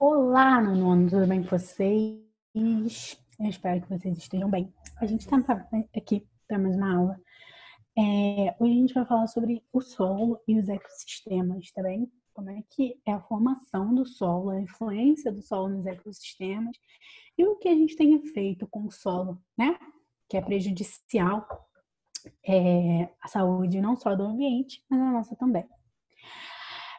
Olá, nono, tudo bem com vocês? Eu espero que vocês estejam bem. A gente está aqui para mais uma aula. Hoje a gente vai falar sobre o solo e os ecossistemas, tá bem? Como é que é a formação do solo, a influência do solo nos ecossistemas e o que a gente tem feito com o solo, né? Que é prejudicial à saúde não só do ambiente, mas a nossa também.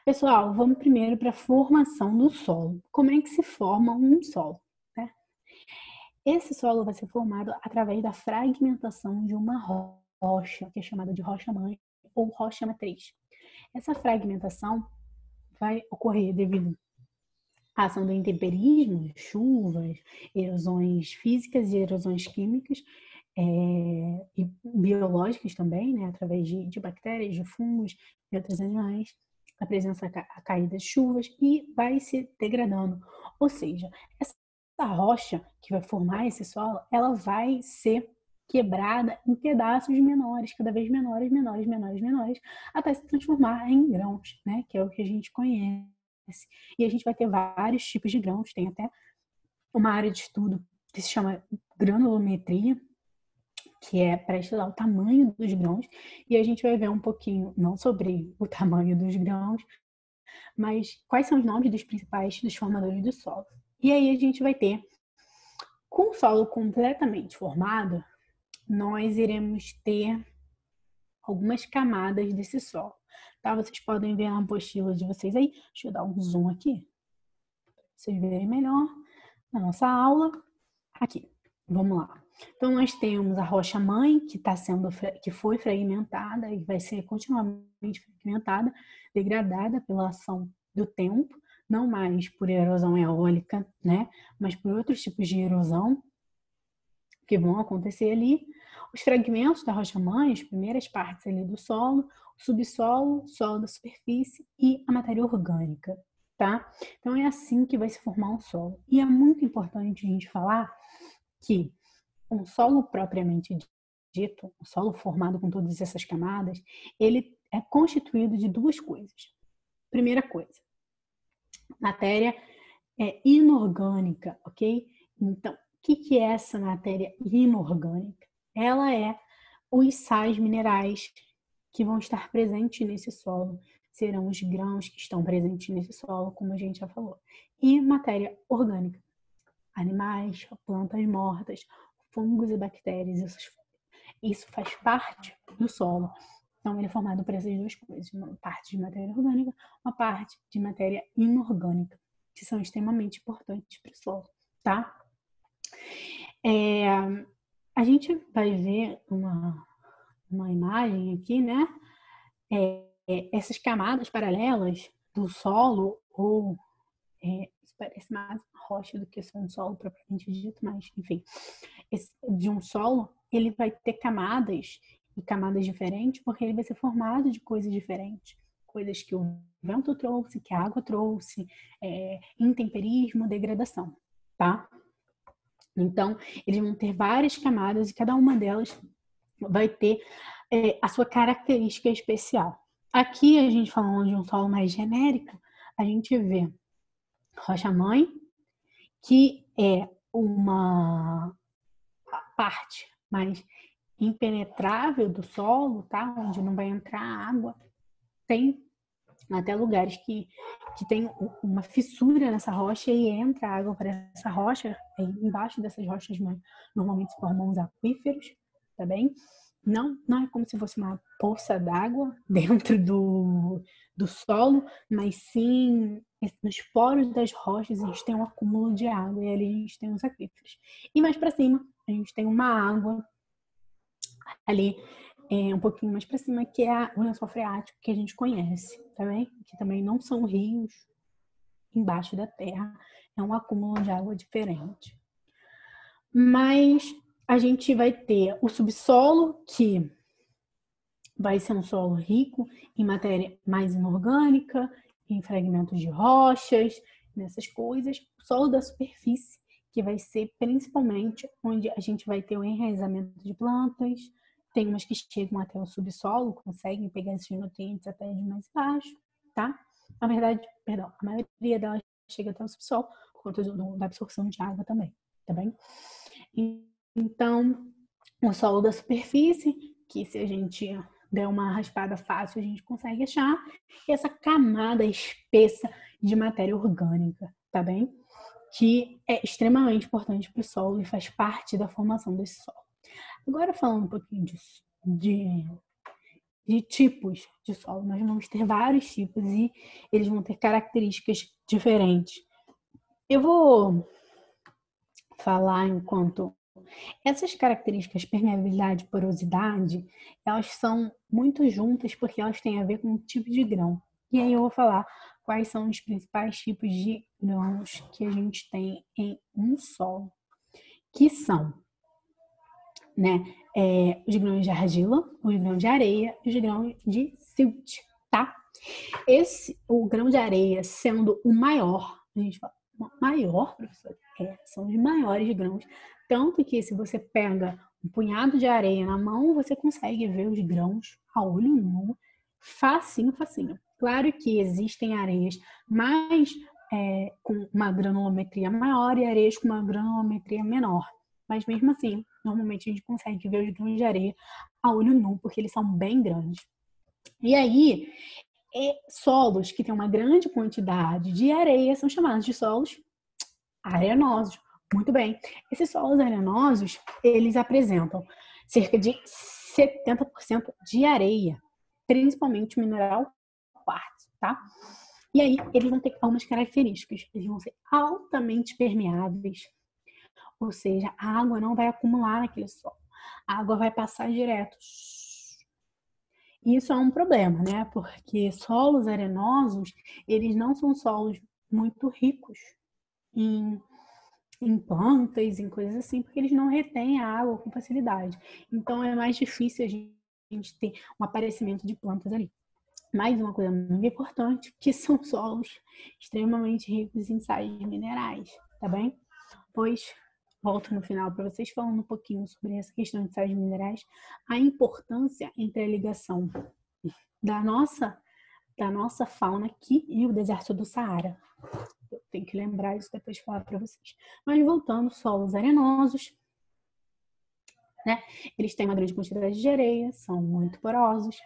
Pessoal, vamos primeiro para a formação do solo. Como é que se forma um solo? Né? Esse solo vai ser formado através da fragmentação de uma rocha, que é chamada de rocha-mãe ou rocha-matriz. Essa fragmentação vai ocorrer devido à ação do intemperismo, chuvas, erosões físicas e erosões químicas, e biológicas também, né, através de bactérias, de fungos e outros animais, a presença, a caída de chuvas e vai se degradando. Ou seja, essa rocha que vai formar esse solo, ela vai ser quebrada em pedaços menores, cada vez menores, até se transformar em grãos, né, que é o que a gente conhece. E a gente vai ter vários tipos de grãos, tem até uma área de estudo que se chama granulometria, que é para estudar o tamanho dos grãos, e a gente vai ver um pouquinho, não sobre o tamanho dos grãos, mas quais são os nomes dos principais dos formadores do solo. E aí a gente vai ter, com o solo completamente formado, nós iremos ter algumas camadas desse solo. Tá? Vocês podem ver na apostila de vocês aí. Deixa eu dar um zoom aqui, para vocês verem melhor na nossa aula. Aqui, vamos lá. Então, nós temos a rocha-mãe, que foi fragmentada e vai ser continuamente fragmentada, degradada pela ação do tempo, não mais por erosão eólica, né? Mas por outros tipos de erosão que vão acontecer ali. Os fragmentos da rocha-mãe, as primeiras partes ali do solo, o subsolo, solo da superfície e a matéria orgânica, tá? Então, é assim que vai se formar um solo. E é muito importante a gente falar que um solo propriamente dito, um solo formado com todas essas camadas, ele é constituído de duas coisas. Primeira coisa, matéria inorgânica, ok? Então, o que é essa matéria inorgânica? Ela é os sais minerais que vão estar presentes nesse solo, serão os grãos que estão presentes nesse solo, como a gente já falou. E matéria orgânica, animais, plantas mortas, fungos e bactérias, isso faz parte do solo. Então, ele é formado por essas duas coisas, uma parte de matéria orgânica, uma parte de matéria inorgânica, que são extremamente importantes para o solo, tá? A gente vai ver uma imagem aqui, né? Essas camadas paralelas do solo, ou isso parece mais uma rocha do que um solo propriamente dito, mas enfim, de um solo, ele vai ter camadas e camadas diferentes, porque ele vai ser formado de coisas diferentes, coisas que o vento trouxe, que a água trouxe, intemperismo, degradação, tá? Então, eles vão ter várias camadas e cada uma delas vai ter a sua característica especial. Aqui, a gente falando de um solo mais genérico, a gente vê rocha-mãe, que é uma parte mais impenetrável do solo, tá? Onde não vai entrar água. Tem até lugares que tem uma fissura nessa rocha e entra água para essa rocha. Embaixo dessas rochas normalmente se formam os aquíferos, tá bem? Não é como se fosse uma poça d'água dentro do solo, mas sim nos poros das rochas a gente tem um acúmulo de água e ali a gente tem os aquíferos. E mais para cima a gente tem uma água ali um pouquinho mais para cima, que é o lençol freático que a gente conhece, tá bem? Que também não são rios embaixo da terra, é um acúmulo de água diferente. Mas a gente vai ter o subsolo, que vai ser um solo rico em matéria mais inorgânica, em fragmentos de rochas, nessas coisas. O solo da superfície, que vai ser principalmente onde a gente vai ter o enraizamento de plantas. Tem umas que chegam até o subsolo, conseguem pegar esses nutrientes até de mais baixo, tá? Na verdade, a maioria delas chega até o subsolo, por conta da absorção de água também, tá bem? Então, o solo da superfície, que se a gente der uma raspada fácil, a gente consegue achar, e essa camada espessa de matéria orgânica, tá bem? Que é extremamente importante para o solo e faz parte da formação desse solo. Agora, falando um pouquinho de tipos de solo, nós vamos ter vários tipos e eles vão ter características diferentes. Eu vou falar enquanto essas características, permeabilidade e porosidade, elas são muito juntas porque elas têm a ver com o tipo de grão. E aí eu vou falar quais são os principais tipos de grãos que a gente tem em um solo, que são, né, os grãos de argila, os grãos de areia e os grãos de silt, tá? O grão de areia sendo o maior, a gente fala, maior, professor? São os maiores grãos. Tanto que se você pega um punhado de areia na mão, você consegue ver os grãos a olho nu, facinho, facinho. Claro que existem areias mais com uma granulometria maior e areias com uma granulometria menor. Mas mesmo assim, normalmente a gente consegue ver os grãos de areia a olho nu, porque eles são bem grandes. E aí, solos que têm uma grande quantidade de areia são chamados de solos arenosos. Muito bem. Esses solos arenosos, eles apresentam cerca de 70% de areia, principalmente mineral quartzo, tá? E aí, eles vão ter algumas características. Eles vão ser altamente permeáveis, ou seja, a água não vai acumular naquele solo. A água vai passar direto. Isso é um problema, né? Porque solos arenosos, eles não são solos muito ricos em plantas, em coisas assim, porque eles não retêm a água com facilidade. Então é mais difícil a gente ter um aparecimento de plantas ali. Mais uma coisa muito importante, que são solos extremamente ricos em sais minerais, tá bem? Pois volto no final para vocês falando um pouquinho sobre essa questão de sais minerais, a importância entre a ligação da nossa fauna aqui e o deserto do Saara. Eu tenho que lembrar isso depois de falar para vocês. Mas voltando, solos arenosos, né? Eles têm uma grande quantidade de areia, são muito porosos,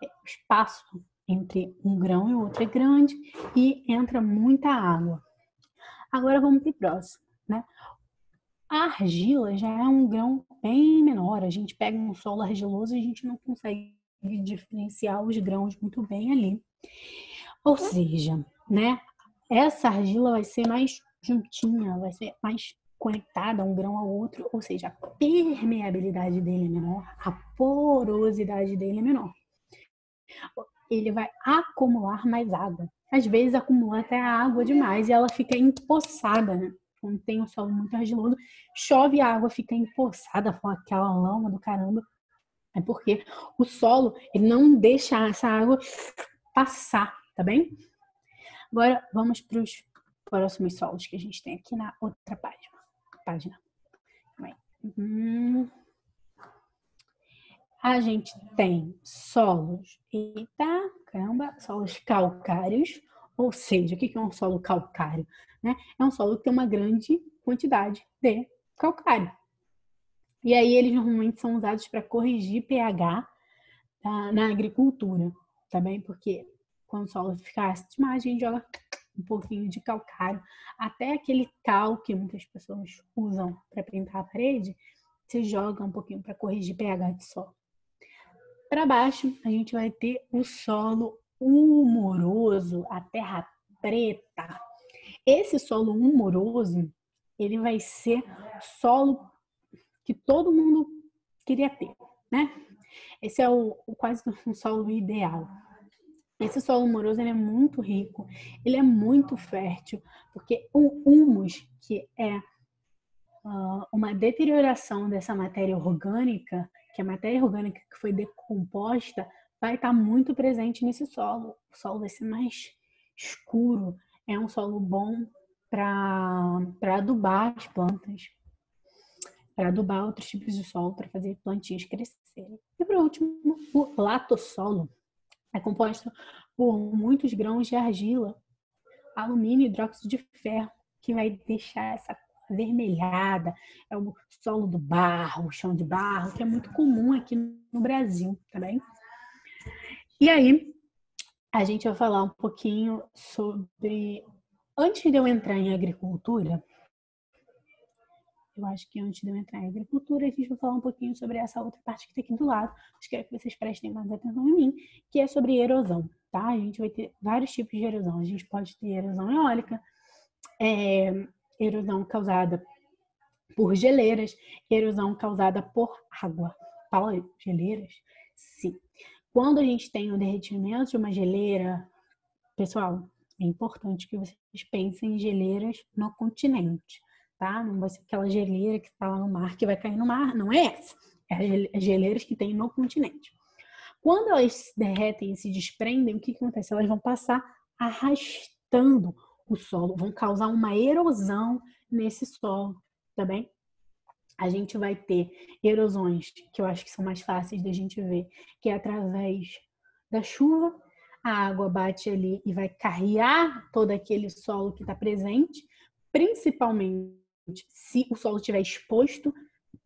o espaço entre um grão e outro é grande e entra muita água. Agora vamos para o próximo, né? A argila já é um grão bem menor. A gente pega um solo argiloso e a gente não consegue diferenciar os grãos muito bem ali. Ou seja, né? Essa argila vai ser mais juntinha, vai ser mais conectada um grão ao outro, ou seja, a permeabilidade dele é menor, a porosidade dele é menor. Ele vai acumular mais água. Às vezes acumula até água demais e ela fica empoçada, né? Quando tem um solo muito argiloso, chove a água, fica empoçada com aquela lama do caramba. É porque o solo ele não deixa essa água passar, tá bem? Agora vamos para os próximos solos que a gente tem aqui na outra página. A gente tem solos, solos calcários, ou seja, o que é um solo calcário? Né? É um solo que tem uma grande quantidade de calcário. E aí eles normalmente são usados para corrigir pH na agricultura, tá bem? Porque quando o solo fica ácido demais, a gente joga um pouquinho de calcário. Até aquele cal que muitas pessoas usam para pintar a parede, você joga um pouquinho para corrigir pH de solo. Para baixo, a gente vai ter o solo humoroso, a terra preta. Esse solo humoroso, ele vai ser solo que todo mundo queria ter, né? Esse é quase um solo ideal. Esse solo humoroso ele é muito rico, ele é muito fértil, porque o humus, que é uma deterioração dessa matéria orgânica, que a matéria orgânica que foi decomposta, vai estar muito presente nesse solo. O solo vai ser mais escuro, é um solo bom para adubar as plantas, para adubar outros tipos de solo, para fazer plantinhas crescerem. E por último, o latossolo é composto por muitos grãos de argila, alumínio e hidróxido de ferro, que vai deixar essa cor avermelhada. É o solo do barro, o chão de barro, que é muito comum aqui no Brasil, tá bem? E aí, a gente vai falar um pouquinho sobre... Antes de eu entrar em agricultura, eu acho que antes de eu entrar em agricultura, a gente vai falar um pouquinho sobre essa outra parte que está aqui do lado. Eu quero que vocês prestem mais atenção em mim, que é sobre erosão, tá? A gente vai ter vários tipos de erosão. A gente pode ter erosão eólica, erosão causada por geleiras, erosão causada por água. Fala aí, geleiras? Sim. Quando a gente tem o derretimento de uma geleira, pessoal, é importante que vocês pensem em geleiras no continente, tá? Não vai ser aquela geleira que está lá no mar, que vai cair no mar, não é essa. É as geleiras que tem no continente. Quando elas se derretem e se desprendem, o que acontece? Elas vão passar arrastando o solo, vão causar uma erosão nesse solo, tá bem? A gente vai ter erosões, que eu acho que são mais fáceis da gente ver, que é através da chuva, a água bate ali e vai carrear todo aquele solo que está presente, principalmente se o solo estiver exposto,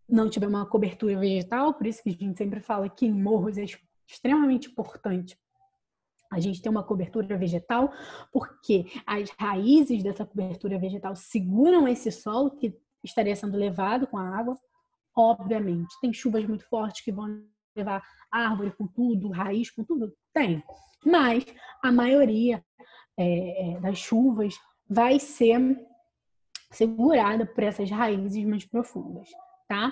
não tiver uma cobertura vegetal, por isso que a gente sempre fala que em morros é extremamente importante a gente ter uma cobertura vegetal, porque as raízes dessa cobertura vegetal seguram esse solo que estaria sendo levado com a água. Obviamente, tem chuvas muito fortes que vão levar árvore com tudo, raiz com tudo? Tem. Mas a maioria das chuvas vai ser segurada por essas raízes mais profundas, tá?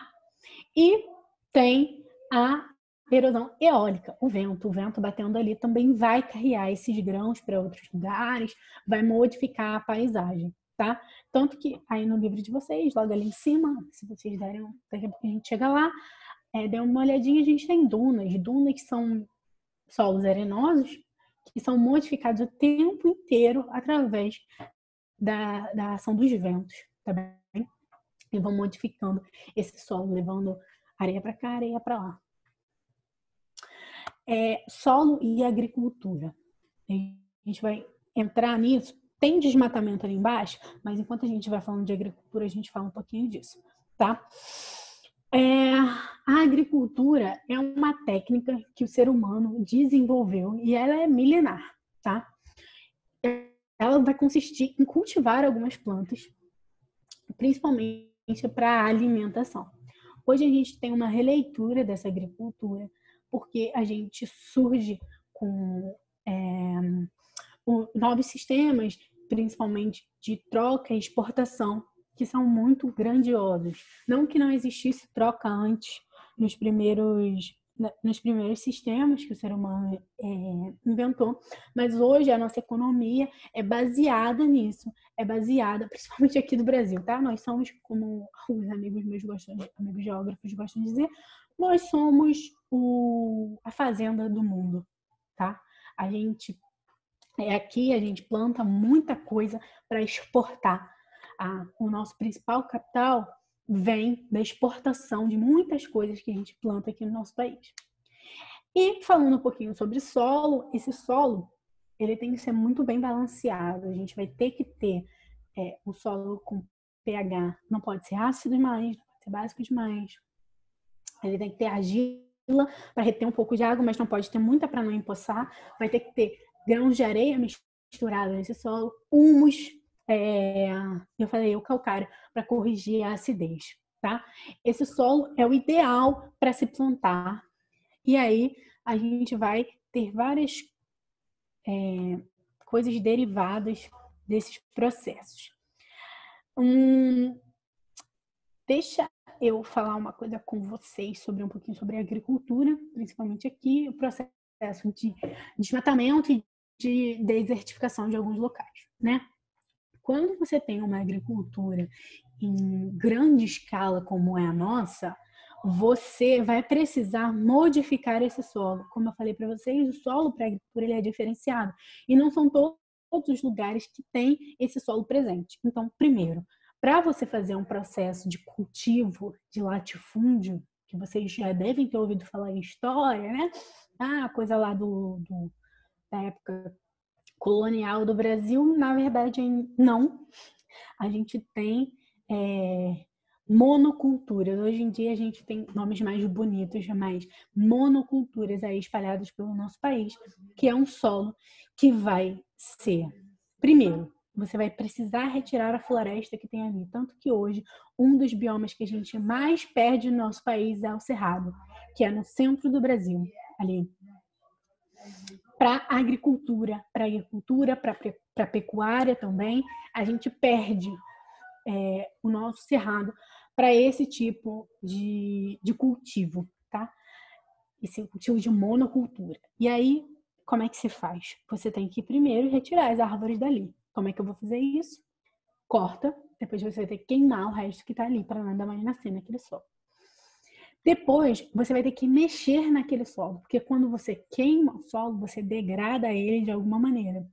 E tem a erosão eólica, o vento batendo ali também vai carregar esses grãos para outros lugares, vai modificar a paisagem, tá? Tanto que aí no livro de vocês, logo ali em cima, se vocês derem, daqui a pouco a gente chega lá, dê uma olhadinha, a gente tem dunas que são solos arenosos, que são modificados o tempo inteiro através da ação dos ventos, tá bem? E vão modificando esse solo, levando areia para cá, areia para lá. Solo e agricultura. A gente vai entrar nisso. Tem desmatamento ali embaixo, mas enquanto a gente vai falando de agricultura, a gente fala um pouquinho disso, tá? A agricultura é uma técnica que o ser humano desenvolveu e ela é milenar, tá? Ela vai consistir em cultivar algumas plantas, principalmente para alimentação. Hoje a gente tem uma releitura dessa agricultura, porque a gente surge com novos sistemas, principalmente de troca e exportação, que são muito grandiosos. Não que não existisse troca antes, nos primeiros sistemas que o ser humano inventou, mas hoje a nossa economia é baseada nisso, é baseada, principalmente aqui do Brasil, tá? Nós somos, como alguns amigos meus amigos geógrafos gostam de dizer, nós somos a fazenda do mundo, tá? A gente aqui a gente planta muita coisa para exportar. O nosso principal capital vem da exportação de muitas coisas que a gente planta aqui no nosso país. E falando um pouquinho sobre solo, esse solo ele tem que ser muito bem balanceado. A gente vai ter que ter o solo com pH, não pode ser ácido demais, não pode ser básico demais. Ele tem que ter argila para reter um pouco de água, mas não pode ter muita para não empoçar. Vai ter que ter grãos de areia misturados nesse solo, humus, eu falei o calcário, para corrigir a acidez, tá? Esse solo é o ideal para se plantar. E aí a gente vai ter várias coisas derivadas desses processos. Deixa eu falar uma coisa com vocês sobre um pouquinho sobre a agricultura, principalmente aqui, o processo de desmatamento e de desertificação de alguns locais, né? Quando você tem uma agricultura em grande escala como é a nossa, você vai precisar modificar esse solo. Como eu falei para vocês, o solo para a agricultura ele é diferenciado e não são todos os lugares que têm esse solo presente. Então, primeiro, para você fazer um processo de cultivo de latifúndio, que vocês já devem ter ouvido falar em história, né? Coisa lá da época colonial do Brasil, na verdade, não. A gente tem monoculturas. Hoje em dia a gente tem nomes mais bonitos, mais monoculturas aí espalhadas pelo nosso país, que é um solo que vai ser, primeiro, você vai precisar retirar a floresta que tem ali. Tanto que hoje, um dos biomas que a gente mais perde no nosso país é o Cerrado, que é no centro do Brasil, ali. Para agricultura, para pecuária também, a gente perde o nosso cerrado para esse tipo de cultivo, tá? Esse cultivo de monocultura. E aí, como é que se faz? Você tem que primeiro retirar as árvores dali. Como é que eu vou fazer isso? Corta, depois você vai ter que queimar o resto que está ali para nada mais nascer naquele solo. Depois, você vai ter que mexer naquele solo, porque quando você queima o solo, você degrada ele de alguma maneira.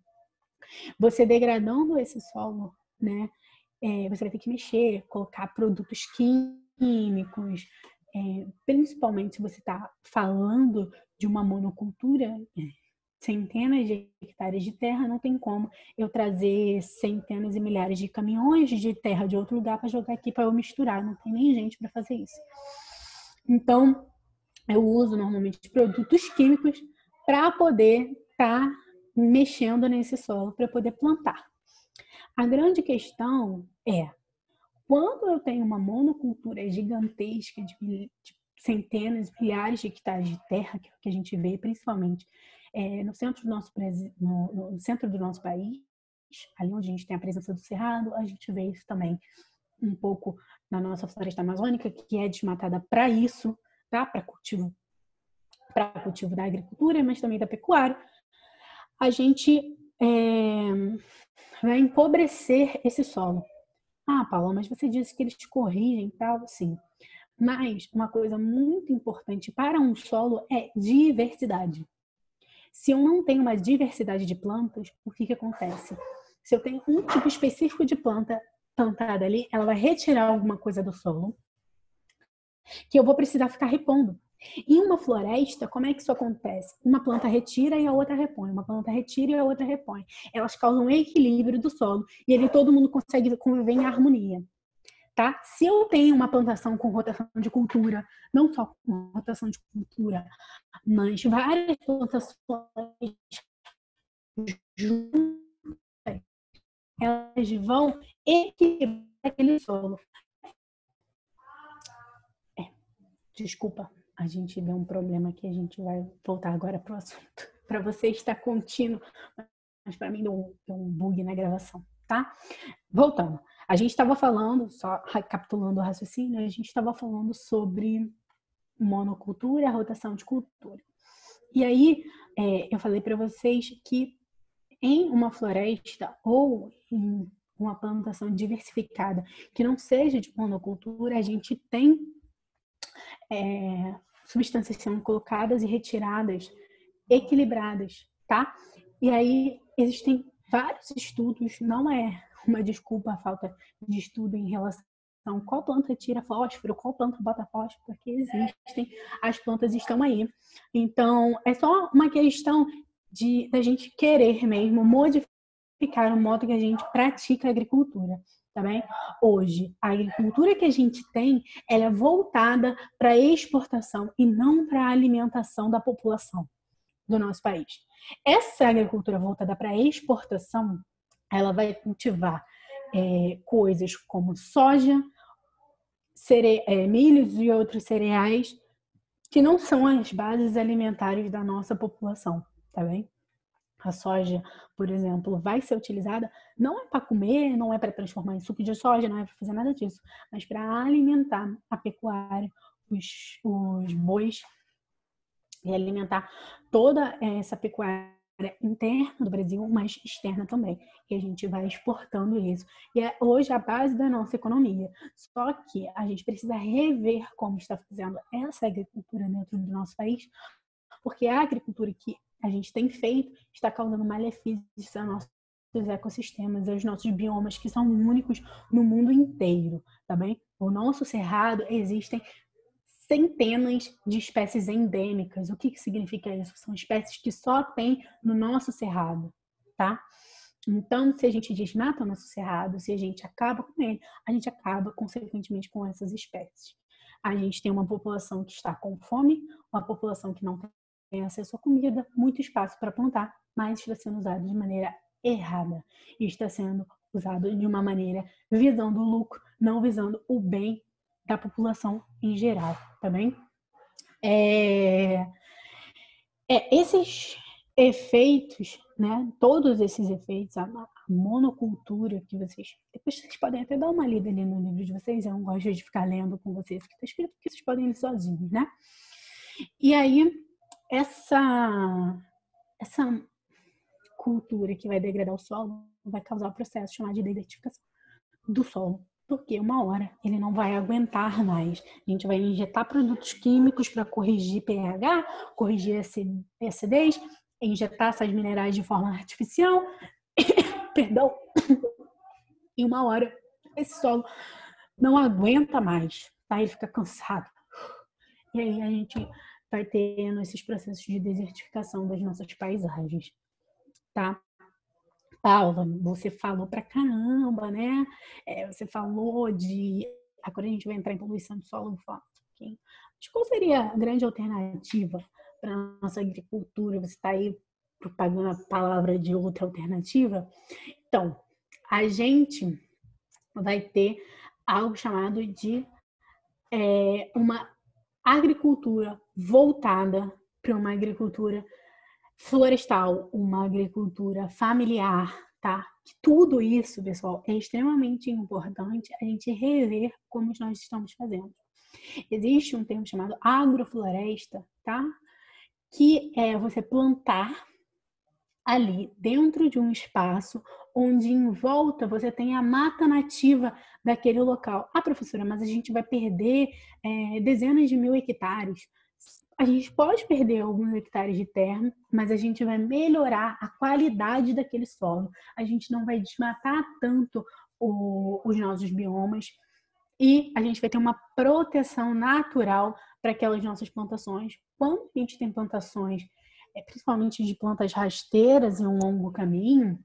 Você degradando esse solo, né, você vai ter que mexer, colocar produtos químicos, principalmente se você está falando de uma monocultura, centenas de hectares de terra, não tem como eu trazer centenas e milhares de caminhões de terra de outro lugar para jogar aqui para eu misturar, não tem nem gente para fazer isso. Então, eu uso normalmente produtos químicos para poder estar mexendo nesse solo, para poder plantar. A grande questão é, quando eu tenho uma monocultura gigantesca de centenas, milhares de hectares de terra, que a gente vê principalmente no centro do nosso, no centro do nosso país, ali onde a gente tem a presença do cerrado, a gente vê isso também um pouco na nossa floresta amazônica, que é desmatada para isso, tá? Para cultivo da agricultura, mas também da pecuária. A gente vai empobrecer esse solo. Ah, Paula, mas você disse que eles corrigem e tal, sim. Mas uma coisa muito importante para um solo é diversidade. Se eu não tenho uma diversidade de plantas, o que acontece? Se eu tenho um tipo específico de planta plantada ali, ela vai retirar alguma coisa do solo que eu vou precisar ficar repondo. Em uma floresta, como é que isso acontece? Uma planta retira e a outra repõe. Uma planta retira e a outra repõe. Elas causam um equilíbrio do solo e ali todo mundo consegue conviver em harmonia. Tá? Se eu tenho uma plantação com rotação de cultura, não só com rotação de cultura, mas várias plantações juntas, elas vão equilibrar aquele solo. Desculpa, a gente deu um problema aqui, a gente vai voltar agora para o assunto. Para você está contínuo, mas para mim deu um bug na gravação, tá? Voltando. A gente estava falando, só recapitulando o raciocínio, a gente estava falando sobre monocultura, rotação de cultura. E aí, eu falei para vocês que em uma floresta ou em uma plantação diversificada que não seja de monocultura, a gente tem substâncias sendo colocadas e retiradas equilibradas, tá? E aí existem vários estudos, não é uma desculpa a falta de estudo em relação a qual planta tira fósforo, qual planta bota fósforo, porque existem, as plantas estão aí. Então, é só uma questão da gente querer mesmo modificar o modo que a gente pratica a agricultura, tá bem? Hoje, a agricultura que a gente tem, ela é voltada para a exportação e não para a alimentação da população do nosso país. Essa agricultura voltada para a exportação, ela vai cultivar coisas como soja, milhos e outros cereais que não são as bases alimentares da nossa população, tá bem? A soja, por exemplo, vai ser utilizada não é para comer, não é para transformar em suco de soja, não é para fazer nada disso, mas para alimentar a pecuária, os bois e alimentar toda essa pecuária interna do Brasil, mas externa também. E a gente vai exportando isso. E é hoje a base da nossa economia. Só que a gente precisa rever como está fazendo essa agricultura dentro do nosso país, porque a agricultura que a gente tem feito está causando malefícios aos nossos ecossistemas, aos nossos biomas, que são únicos no mundo inteiro, tá bem? O nosso cerrado existem centenas de espécies endêmicas. O que significa isso? São espécies que só tem no nosso cerrado, tá? Então, se a gente desmata o nosso cerrado, se a gente acaba com ele, a gente acaba, consequentemente, com essas espécies. A gente tem uma população que está com fome, uma população que não tem acesso à comida, muito espaço para plantar, mas está sendo usado de maneira errada. E está sendo usado de uma maneira visando o lucro, não visando o bem da população em geral, tá bem? Esses efeitos, né? Todos esses efeitos, a monocultura que depois vocês podem até dar uma lida ali no livro de vocês, eu não gosto de ficar lendo com vocês o que está escrito, porque vocês podem ler sozinhos, né? E aí, essa cultura que vai degradar o solo vai causar o processo chamado de desertificação do solo. Porque uma hora ele não vai aguentar mais. A gente vai injetar produtos químicos para corrigir pH, corrigir acidez, injetar essas minerais de forma artificial, perdão, e uma hora esse solo não aguenta mais, tá? Ele fica cansado. E aí a gente vai tendo esses processos de desertificação das nossas paisagens, tá? Paula, você falou pra caramba, né? Você falou de... Agora a gente vai entrar em poluição de solo, vou falar um pouquinho. Mas qual seria a grande alternativa para a nossa agricultura? Você está aí propagando a palavra de outra alternativa? Então, a gente vai ter algo chamado de uma agricultura voltada para uma agricultura florestal, uma agricultura familiar, tá? Tudo isso, pessoal, é extremamente importante a gente rever como nós estamos fazendo. Existe um termo chamado agrofloresta, tá? Que é você plantar ali dentro de um espaço onde em volta você tem a mata nativa daquele local. Ah, professora, mas a gente vai perder dezenas de mil hectares. A gente pode perder alguns hectares de terra, mas a gente vai melhorar a qualidade daquele solo. A gente não vai desmatar tanto os nossos biomas e a gente vai ter uma proteção natural para aquelas nossas plantações. Quando a gente tem plantações, principalmente de plantas rasteiras em um longo caminho,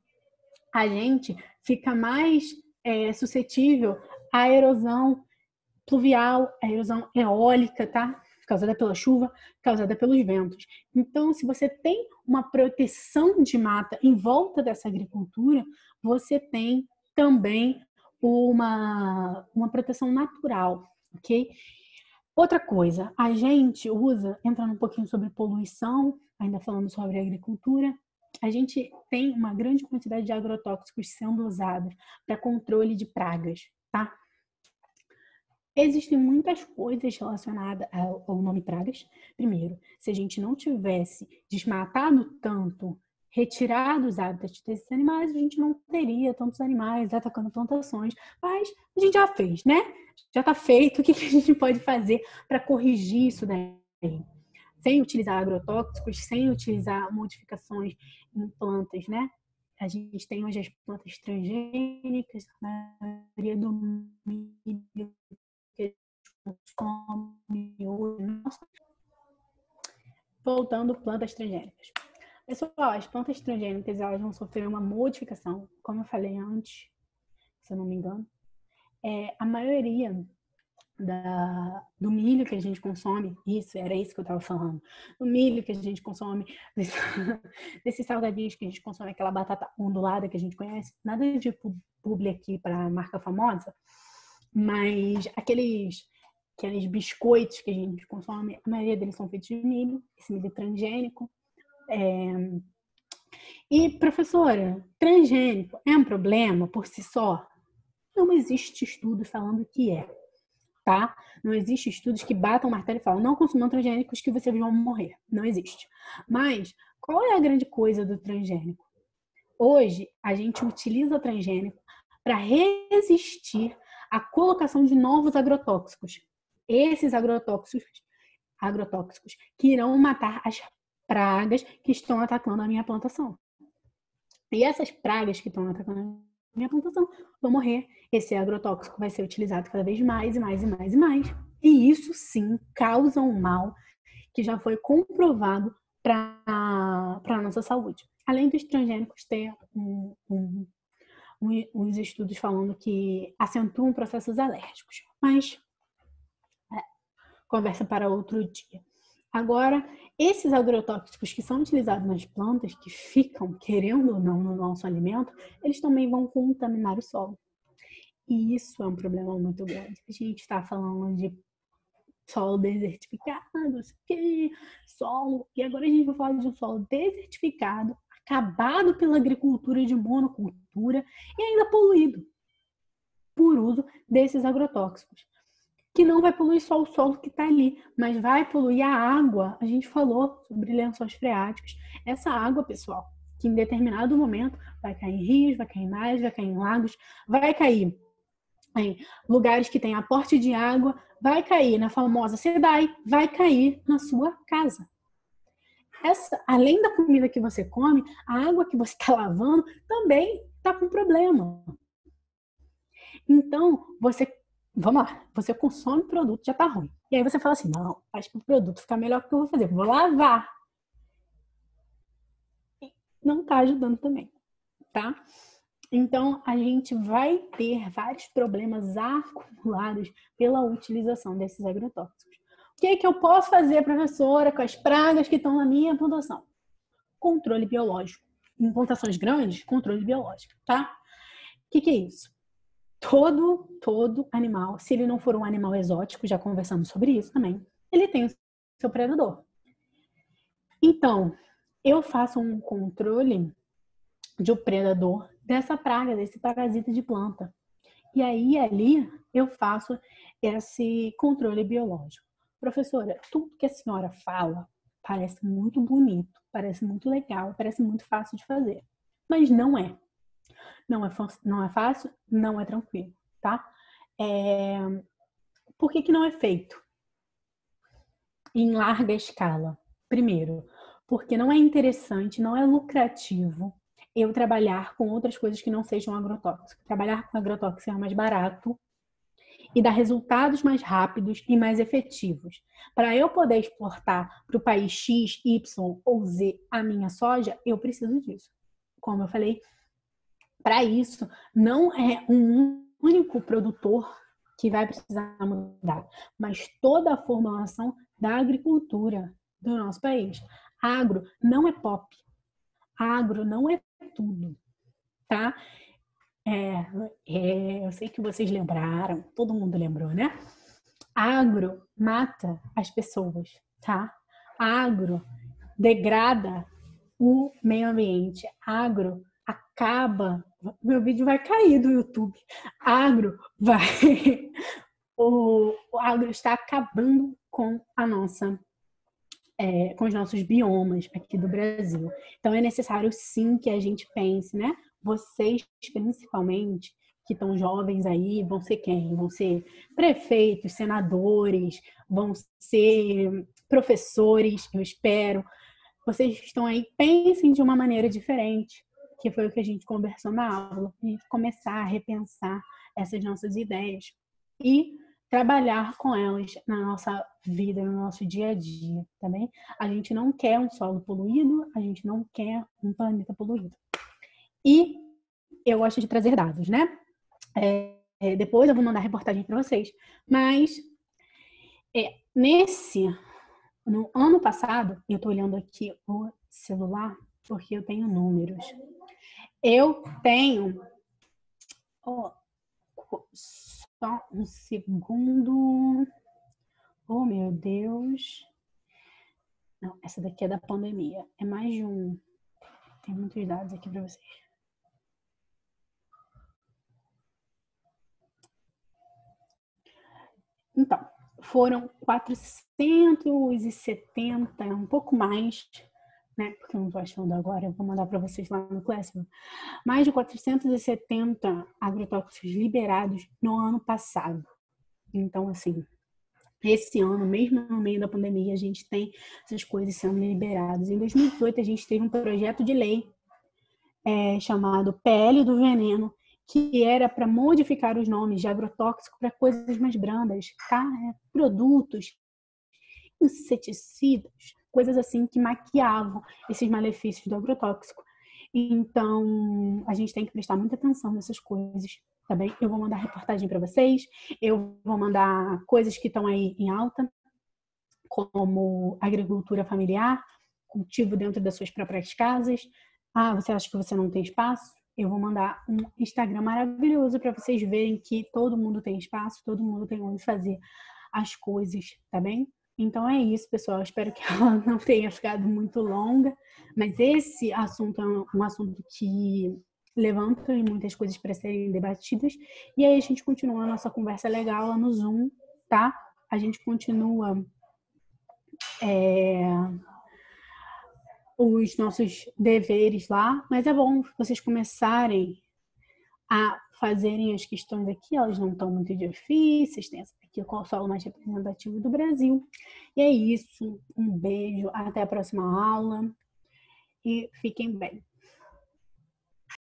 a gente fica mais suscetível à erosão pluvial, à erosão eólica, tá? Causada pela chuva, causada pelos ventos. Então, se você tem uma proteção de mata em volta dessa agricultura, você tem também uma proteção natural, ok? Outra coisa, a gente usa, entrando um pouquinho sobre poluição, ainda falando sobre agricultura, a gente tem uma grande quantidade de agrotóxicos sendo usados para controle de pragas, tá? Existem muitas coisas relacionadas ao nome pragas. Primeiro, se a gente não tivesse desmatado tanto, retirado os hábitats desses animais, a gente não teria tantos animais atacando plantações. Mas a gente já fez, né? Já está feito. O que a gente pode fazer para corrigir isso daí? Sem utilizar agrotóxicos, sem utilizar modificações em plantas, né? A gente tem hoje as plantas transgênicas, a maioria do milho que consome hoje. Voltando, plantas transgênicas. Pessoal, as plantas transgênicas elas vão sofrer uma modificação, como eu falei antes, se eu não me engano. A maioria do milho que a gente consome, era isso que eu estava falando, do milho que a gente consome, desses salgadinhos que a gente consome, aquela batata ondulada que a gente conhece, nada de publi aqui para marca famosa, mas aqueles biscoitos que a gente consome, a maioria deles são feitos de milho, esse milho transgênico. E, professora, transgênico é um problema por si só? Não existe estudo falando que é, tá? Não existe estudos que batam o martelo e falam não consumam transgênicos que vocês vão morrer. Não existe. Mas qual é a grande coisa do transgênico? Hoje, a gente utiliza o transgênico para resistir à colocação de novos agrotóxicos. Esses agrotóxicos que irão matar as pragas que estão atacando a minha plantação. E essas pragas que estão atacando a minha plantação vão morrer. Esse agrotóxico vai ser utilizado cada vez mais e mais e mais e mais. E isso sim causa um mal que já foi comprovado para a nossa saúde. além dos transgênicos ter uns estudos falando que acentuam processos alérgicos. Mas conversa para outro dia. Agora, esses agrotóxicos que são utilizados nas plantas, que ficam, querendo ou não, no nosso alimento, eles também vão contaminar o solo. E isso é um problema muito grande. A gente está falando de solo desertificado, solo. E agora a gente vai falar de um solo desertificado, acabado pela agricultura de monocultura e ainda poluído por uso desses agrotóxicos. Que não vai poluir só o solo que está ali, mas vai poluir a água. A gente falou sobre lençóis freáticos. Essa água, pessoal, que em determinado momento vai cair em rios, vai cair em mares, vai cair em lagos, vai cair em lugares que tem aporte de água, vai cair na famosa SEDAI, vai cair na sua casa. Além da comida que você come, a água que você está lavando também está com problema. Então, vamos lá, você consome o produto, já tá ruim. E aí você fala assim, não, acho que o produto fica melhor, o que eu vou fazer? Vou lavar. Não tá ajudando também, tá? Então, a gente vai ter vários problemas acumulados pela utilização desses agrotóxicos. O que é que eu posso fazer, professora, com as pragas que estão na minha plantação? Controle biológico. Em plantações grandes, controle biológico, tá? O que é isso? Todo animal, se ele não for um animal exótico, já conversamos sobre isso também, ele tem o seu predador. Então, eu faço um controle de um predador dessa praga, desse parasita de planta. E aí, ali, eu faço esse controle biológico. Professora, tudo que a senhora fala parece muito bonito, parece muito legal, parece muito fácil de fazer. Mas não é. Não é fácil, não é tranquilo, tá? Por que não é feito em larga escala? Primeiro, porque não é interessante, não é lucrativo eu trabalhar com outras coisas que não sejam agrotóxicos. Trabalhar com agrotóxico é mais barato e dá resultados mais rápidos e mais efetivos. Para eu poder exportar para o país X, Y ou Z a minha soja, eu preciso disso. Como eu falei, para isso, não é um único produtor que vai precisar mudar, mas toda a formulação da agricultura do nosso país. Agro não é pop. Agro não é tudo, tá? Eu sei que vocês lembraram, todo mundo lembrou, né? Agro mata as pessoas, tá? Agro degrada o meio ambiente. Agro acaba. Meu vídeo vai cair do YouTube. Agro vai. O agro está acabando com a nossa. Com os nossos biomas aqui do Brasil. Então é necessário sim que a gente pense, né? Vocês, principalmente, que estão jovens aí, vão ser quem? Vão ser prefeitos, senadores, vão ser professores, eu espero. Vocês que estão aí, pensem de uma maneira diferente, que foi o que a gente conversou na aula, e começar a repensar essas nossas ideias e trabalhar com elas na nossa vida, no nosso dia a dia, tá bem? A gente não quer um solo poluído, a gente não quer um planeta poluído. E eu gosto de trazer dados, né? Depois eu vou mandar reportagem para vocês. Mas no ano passado, eu tô olhando aqui o celular porque eu tenho números. Eu tenho só um segundo. Oh, meu Deus. Não, essa daqui é da pandemia. É mais de um. Tem muitos dados aqui para vocês. Então, foram 470, um pouco mais, né? Porque eu não estou achando agora, eu vou mandar para vocês lá no Classroom. Mais de 470 agrotóxicos liberados no ano passado. Então, assim, esse ano, mesmo no meio da pandemia, a gente tem essas coisas sendo liberadas. Em 2018, a gente teve um projeto de lei chamado PL do Veneno, que era para modificar os nomes de agrotóxico para coisas mais brandas, tá? Produtos, inseticidas, coisas assim que maquiavam esses malefícios do agrotóxico. Então, a gente tem que prestar muita atenção nessas coisas, tá bem? Eu vou mandar reportagem para vocês, eu vou mandar coisas que estão aí em alta, como agricultura familiar, cultivo dentro das suas próprias casas. Ah, você acha que você não tem espaço? Eu vou mandar um Instagram maravilhoso para vocês verem que todo mundo tem espaço, todo mundo tem onde fazer as coisas, tá bem? Então é isso, pessoal. Espero que ela não tenha ficado muito longa, mas esse assunto é um assunto que levanta muitas coisas para serem debatidas. E aí a gente continua a nossa conversa legal lá no Zoom, tá? A gente continua os nossos deveres lá, mas é bom vocês começarem a fazerem as questões aqui, elas não estão muito difíceis, tem essa aqui qual é o solo mais representativo do Brasil. E é isso, um beijo, até a próxima aula e fiquem bem.